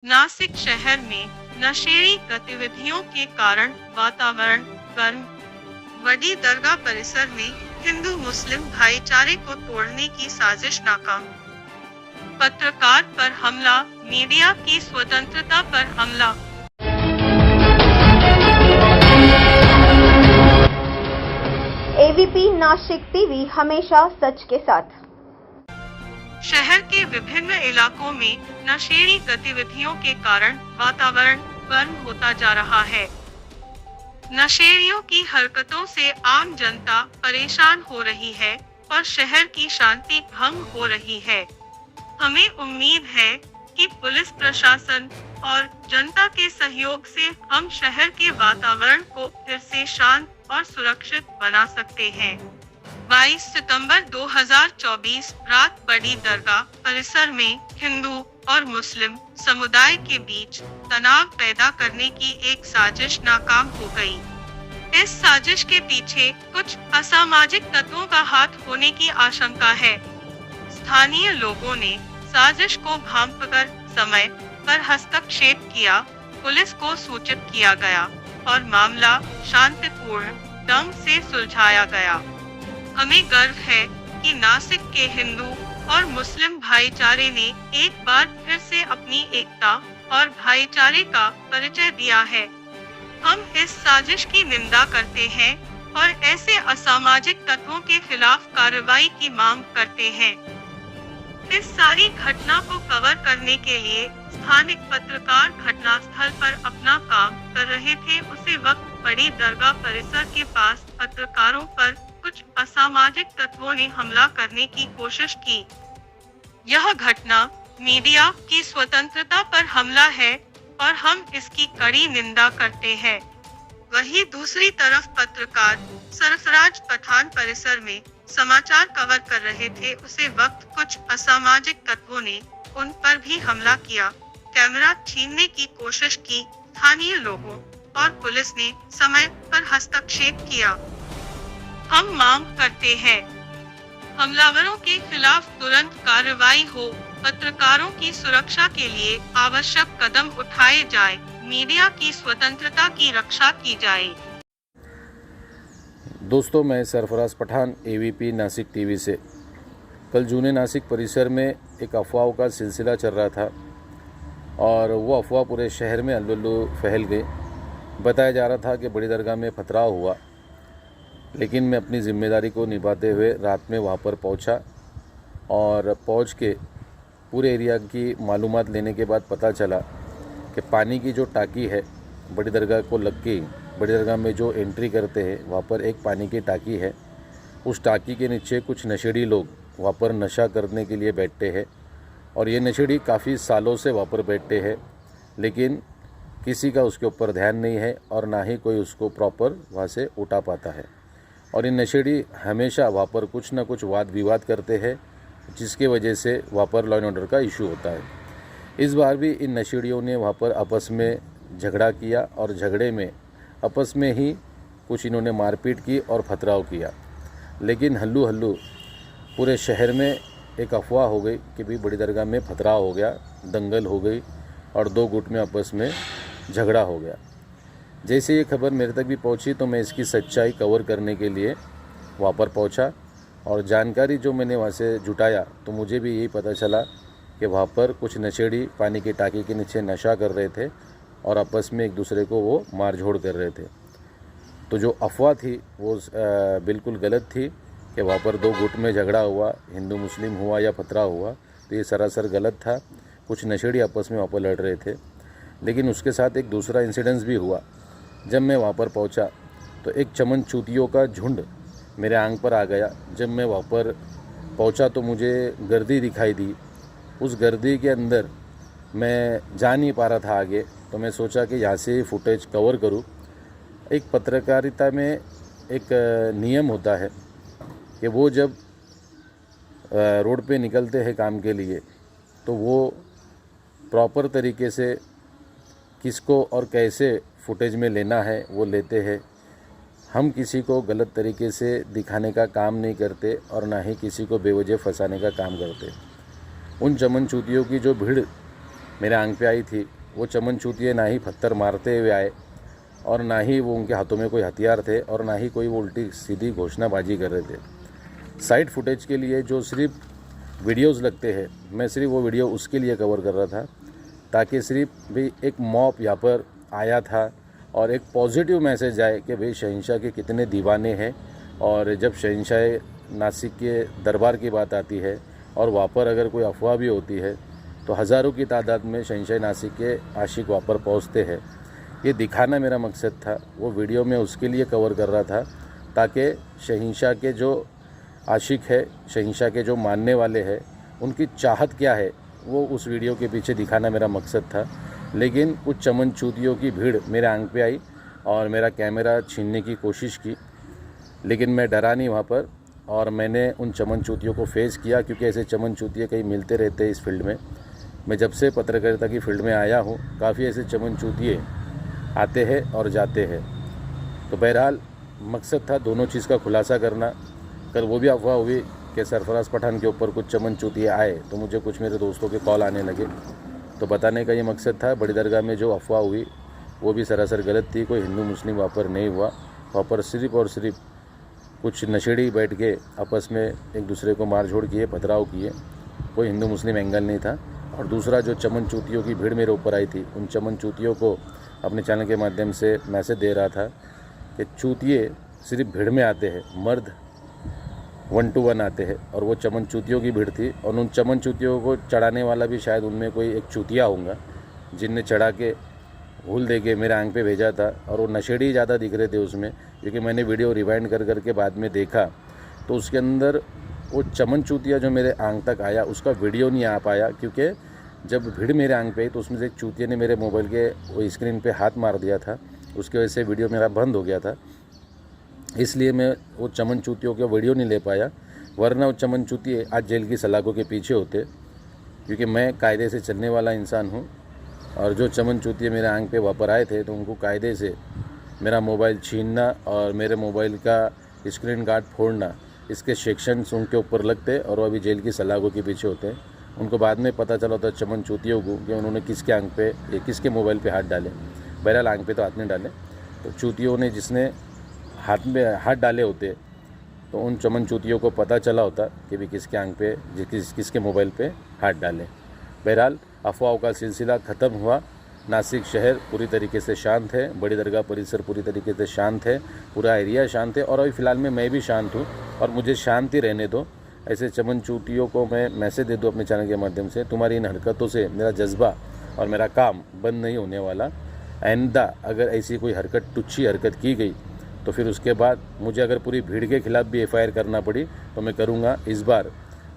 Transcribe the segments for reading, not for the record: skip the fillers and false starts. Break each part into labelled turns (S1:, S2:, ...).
S1: नासिक शहर में नशेड़ी गतिविधियों के कारण वातावरण गर्म। बड़ी दरगाह परिसर में हिंदू मुस्लिम भाईचारे को तोड़ने की साजिश नाकाम। पत्रकार पर हमला, मीडिया की स्वतंत्रता पर हमला।
S2: एबीपी नासिक टीवी हमेशा सच के साथ।
S1: शहर के विभिन्न इलाकों में नशेड़ी गतिविधियों के कारण वातावरण गर्म होता जा रहा है। नशेड़ियों की हरकतों से आम जनता परेशान हो रही है और शहर की शांति भंग हो रही है। हमें उम्मीद है कि पुलिस प्रशासन और जनता के सहयोग से हम शहर के वातावरण को फिर से शांत और सुरक्षित बना सकते हैं। 22 सितंबर 2024 रात बड़ी दरगाह परिसर में हिंदू और मुस्लिम समुदाय के बीच तनाव पैदा करने की एक साजिश नाकाम हो गई। इस साजिश के पीछे कुछ असामाजिक तत्वों का हाथ होने की आशंका है। स्थानीय लोगों ने साजिश को भांपकर समय पर हस्तक्षेप किया, पुलिस को सूचित किया गया और मामला शांतिपूर्ण ढंग से सुलझाया गया। हमें गर्व है कि नासिक के हिंदू और मुस्लिम भाईचारे ने एक बार फिर से अपनी एकता और भाईचारे का परिचय दिया है। हम इस साजिश की निंदा करते हैं और ऐसे असामाजिक तत्वों के खिलाफ कार्रवाई की मांग करते हैं। इस सारी घटना को कवर करने के लिए स्थानिक पत्रकार घटनास्थल पर अपना काम कर रहे थे। उसी वक्त बड़ी दरगाह परिसर के पास पत्रकारों पर कुछ असामाजिक तत्वों ने हमला करने की कोशिश की। यह घटना मीडिया की स्वतंत्रता पर हमला है और हम इसकी कड़ी निंदा करते हैं। वहीं दूसरी तरफ पत्रकार सरफराज पठान परिसर में समाचार कवर कर रहे थे। उसी वक्त कुछ असामाजिक तत्वों ने उन पर भी हमला किया, कैमरा छीनने की कोशिश की। स्थानीय लोगों और पुलिस ने समय पर हस्तक्षेप किया। हम मांग करते हैं हमलावरों के खिलाफ तुरंत कार्रवाई हो, पत्रकारों की सुरक्षा के लिए आवश्यक कदम उठाए जाए, मीडिया की स्वतंत्रता की रक्षा की जाए।
S3: दोस्तों, मैं सरफराज पठान एबीपी नासिक टीवी से। कल जूने नासिक परिसर में एक अफवाहों का सिलसिला चल रहा था और वो अफवाह पूरे शहर में अल्लू फैल गई। बताया जा रहा था कि बड़ी दरगाह में पथराव हुआ, लेकिन मैं अपनी ज़िम्मेदारी को निभाते हुए रात में वहाँ पर पहुँचा और पहुँच के पूरे एरिया की मालूमात लेने के बाद पता चला कि पानी की जो टाकी है बड़ी दरगाह को लग के, बड़ी दरगाह में जो एंट्री करते हैं वहाँ पर एक पानी की टाकी है। उस टाकी के नीचे कुछ नशेड़ी लोग वहाँ पर नशा करने के लिए बैठते हैं और ये नशेड़ी काफ़ी सालों से वहाँ पर बैठते हैं, लेकिन किसी का उसके ऊपर ध्यान नहीं है और ना ही कोई उसको प्रॉपर वहाँ से उठा पाता है। और इन नशेड़ी हमेशा वहाँ पर कुछ ना कुछ वाद विवाद करते हैं, जिसके वजह से वहाँ पर लॉ एंड ऑर्डर का इशू होता है। इस बार भी इन नशेड़ियों ने वहाँ पर आपस में झगड़ा किया और झगड़े में आपस में ही कुछ इन्होंने मारपीट की और पथराव किया। लेकिन हल्लू पूरे शहर में एक अफवाह हो गई कि भाई बड़ी दरगाह में पथराव हो गया, दंगल हो गई और दो गुट में आपस में झगड़ा हो गया। जैसे ये खबर मेरे तक भी पहुंची तो मैं इसकी सच्चाई कवर करने के लिए वहाँ पर पहुंचा और जानकारी जो मैंने वहाँ से जुटाया तो मुझे भी यही पता चला कि वहाँ पर कुछ नशेड़ी पानी की टाकी के नीचे नशा कर रहे थे और आपस में एक दूसरे को वो मारझोड़ कर रहे थे। तो जो अफवाह थी वो बिल्कुल गलत थी कि वहाँ पर दो गुट में झगड़ा हुआ, हिंदू मुस्लिम हुआ या पथराव हुआ, तो ये सरासर गलत था। कुछ नशेड़ी आपस में वहाँ पर लड़ रहे थे। लेकिन उसके साथ एक दूसरा इंसिडेंस भी हुआ। जब मैं वहाँ पर पहुँचा तो एक चमन चूतियों का झुंड मेरे आंख पर आ गया। जब मैं वहाँ पर पहुँचा तो मुझे गर्दी दिखाई दी। उस गर्दी के अंदर मैं जा नहीं पा रहा था आगे, तो मैं सोचा कि यहाँ से फुटेज कवर करूँ। एक पत्रकारिता में एक नियम होता है कि वो जब रोड पे निकलते हैं काम के लिए तो वो प्रॉपर तरीके से किसको और कैसे फुटेज में लेना है वो लेते हैं। हम किसी को गलत तरीके से दिखाने का काम नहीं करते और ना ही किसी को बेवजह फंसाने का काम करते। उन चमन चूतियों की जो भीड़ मेरे आंख पे आई थी, वो चमन चूतिए ना ही पत्थर मारते हुए आए और ना ही वो उनके हाथों में कोई हथियार थे और ना ही कोई वो उल्टी सीधी घोषणाबाजी कर रहे थे। साइड फुटेज के लिए जो सिर्फ वीडियोस लगते हैं, मैं सिर्फ वो वीडियो उसके लिए कवर कर रहा था ताकि सिर्फ भी एक मॉब यहाँ पर आया था और एक पॉजिटिव मैसेज आए कि भाई शहंशाह के कितने दीवाने हैं। और जब शहंशाह नासिक के दरबार की बात आती है और वहाँ पर अगर कोई अफवाह भी होती है तो हज़ारों की तादाद में शहंशाह नासिक के आशिक वहाँ पर पहुँचते हैं। ये दिखाना मेरा मकसद था। वो वीडियो में उसके लिए कवर कर रहा था ताकि शहंशाह के जो आशिक है, शहंशाह के जो मानने वाले हैं, उनकी चाहत क्या है वो उस वीडियो के पीछे दिखाना मेरा मकसद था। लेकिन कुछ चमन चूतियों की भीड़ मेरे आंख पे आई और मेरा कैमरा छीनने की कोशिश की, लेकिन मैं डरा नहीं वहाँ पर और मैंने उन चमन चूतियों को फेस किया, क्योंकि ऐसे चमन चूतिए कहीं मिलते रहते हैं इस फील्ड में। मैं जब से पत्रकारिता की फील्ड में आया हूँ काफ़ी ऐसे चमन चूतिए आते हैं और जाते हैं। तो बहरहाल मकसद था दोनों चीज़ का खुलासा करना। कल वो भी अफवाह हुई कि सरफराज पठान के ऊपर कुछ चमन चूतिए आए तो मुझे कुछ मेरे दोस्तों के कॉल आने लगे, तो बताने का ये मकसद था। बड़ी दरगाह में जो अफवाह हुई वो भी सरासर गलत थी। कोई हिंदू मुस्लिम वहाँ पर नहीं हुआ। वहाँ पर सिर्फ और सिर्फ कुछ नशेड़ी बैठ के आपस में एक दूसरे को मारझोड़ किए, पथराव किए। कोई हिंदू मुस्लिम एंगल नहीं था। और दूसरा जो चमन चूतियों की भीड़ मेरे ऊपर आई थी, उन चमन चूतियों को अपने चैनल के माध्यम से मैसेज दे रहा था कि चूतिए सिर्फ भीड़ में आते हैं, मर्द 1 to 1 आते हैं। और वो चमन चूतियों की भीड़ थी और उन चमन चूतियों को चढ़ाने वाला भी शायद उनमें कोई एक चूतिया होगा जिनने चढ़ा के भूल दे के मेरे आंख पे भेजा था। और वो नशेड़ी ज़्यादा दिख रहे थे उसमें, क्योंकि मैंने वीडियो रिवाइंड कर करके बाद में देखा तो उसके अंदर वो चमन चूतिया जो मेरे आंख तक आया उसका वीडियो नहीं आ पाया, क्योंकि जब भीड़ मेरे आंख पे आई तो उसमें से एक चूतिया ने मेरे मोबाइल के वो स्क्रीन पे हाथ मार दिया था। उसकी वजह से वीडियो मेरा बंद हो गया था, इसलिए मैं वो चमन चूतियों का वीडियो नहीं ले पाया। वरना वो चमन चूतिए आज जेल की सलाखों के पीछे होते, क्योंकि मैं कायदे से चलने वाला इंसान हूँ। और जो चमन चूतिए मेरे आंख पे वापर आए थे तो उनको कायदे से मेरा मोबाइल छीनना और मेरे मोबाइल का स्क्रीन गार्ड फोड़ना, इसके सेक्शंस उनके ऊपर लगते और वो अभी जेल की सलाखों के पीछे होते हैं। उनको बाद में पता चला होता चमन चूतियों को कि उन्होंने किसके आंख पे या किसके मोबाइल पे हाथ डाले। बहरहाल आंख पे तो हाथ नहीं डाले, तो चूतियों ने जिसने हाथ में हाथ डाले होते तो उन चमन चूतियों को पता चला होता कि भी किसके आंख पे किसके मोबाइल पे हाथ डाले। बहरहाल अफवाहों का सिलसिला ख़त्म हुआ। नासिक शहर पूरी तरीके से शांत है, बड़ी दरगाह परिसर पूरी तरीके से शांत है, पूरा एरिया शांत है और अभी फ़िलहाल में मैं भी शांत हूँ और मुझे शांति रहने दो। ऐसे चमन चूतियों को मैं मैसेज दे दूँ अपने चैनल के माध्यम से, तुम्हारी इन हरकतों से मेरा जज्बा और मेरा काम बंद नहीं होने वाला। आइंदा अगर ऐसी कोई हरकत, तुच्छी हरकत की गई तो फिर उसके बाद मुझे अगर पूरी भीड़ के खिलाफ भी FIR करना पड़ी तो मैं करूँगा। इस बार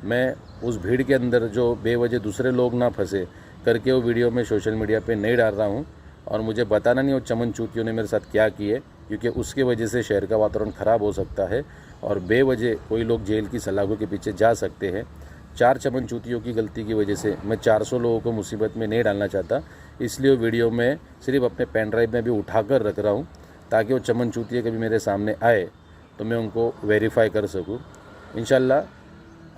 S3: मैं उस भीड़ के अंदर जो बेवजह दूसरे लोग ना फंसे करके वो वीडियो में सोशल मीडिया पे नहीं डाल रहा हूँ। और मुझे बताना नहीं वो चमन चूतियों ने मेरे साथ क्या किए, क्योंकि उसके वजह से शहर का वातावरण ख़राब हो सकता है और बेवजह कोई लोग जेल की सलाखों के पीछे जा सकते हैं। 4 चमन चूतियों की गलती की वजह से मैं 400 लोगों को मुसीबत में नहीं डालना चाहता, इसलिए वीडियो में सिर्फ अपने पेन ड्राइव में भी उठा कर रख रहा हूँ ताकि वो चमन चूतिए कभी मेरे सामने आए तो मैं उनको वेरीफाई कर सकूँ। इंशाल्लाह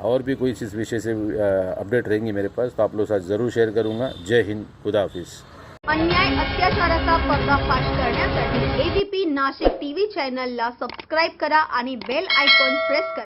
S3: और भी कोई इस विषय से अपडेट रहेंगी मेरे पास तो आप लोगों के साथ ज़रूर शेअर करूँगा। जय हिंद, खुदा हाफिज़।
S2: अन्याय अत्याचाराचा पर्दाफाश करण्यासाठी ABP नाशिक TV चॅनलला सबस्क्राईब करा आणि बेल आयकॉन प्रेस करा।